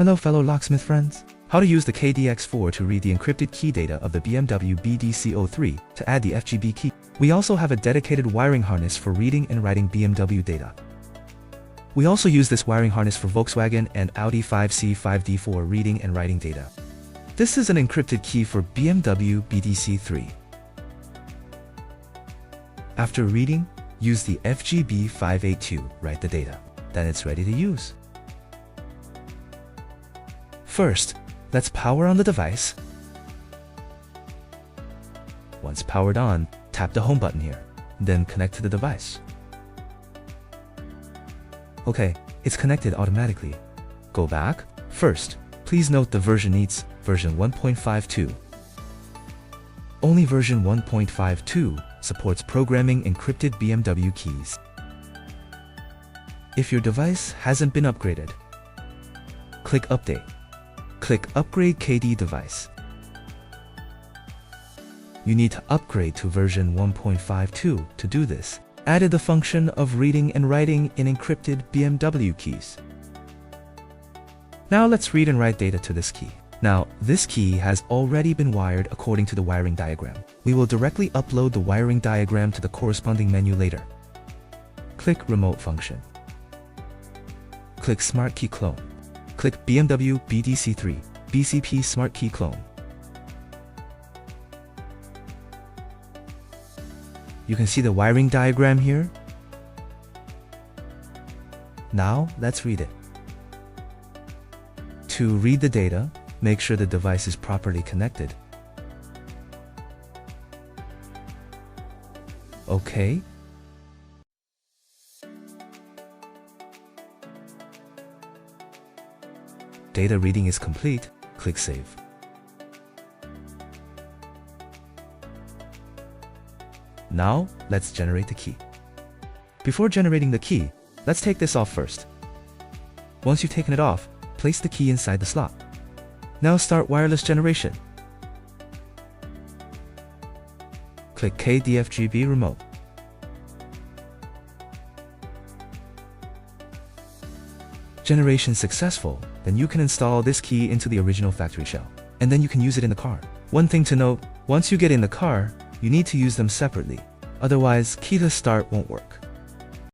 Hello fellow locksmith friends. How to use the KD-X4 to read the encrypted key data of the BMW BDC3 to add the FGB key. We also have a dedicated wiring harness for reading and writing BMW data. We also use this wiring harness for Volkswagen and Audi 5C 5D4 reading and writing data. This is an encrypted key for BMW BDC3. After reading, use the FGB 582, write the data. Then it's ready to use. First, let's power on the device. Once powered on, tap the home button here, then connect to the device. Okay, it's connected automatically. Go back. First, please note the version needs version 1.52. Only version 1.52 supports programming encrypted BMW keys. If your device hasn't been upgraded, click Update. Click Upgrade KD device. You need to upgrade to version 1.52 to do this. Added the function of reading and writing in encrypted BMW keys. Now let's read and write data to this key. Now, this key has already been wired according to the wiring diagram. We will directly upload the wiring diagram to the corresponding menu later. Click Remote function. Click Smart Key Clone. Click BMW BDC3 BCP Smart Key Clone. You can see the wiring diagram here. Now, let's read it. To read the data, make sure the device is properly connected. OK. Data reading is complete. Click Save. Now, let's generate the key. Before generating the key, let's take this off first. Once you've taken it off, place the key inside the slot. Now start wireless generation. Click KD-FGB remote. Generation successful, then you can install this key into the original factory shell. And then you can use it in the car. One thing to note, once you get in the car, you need to use them separately. Otherwise, key to start won't work.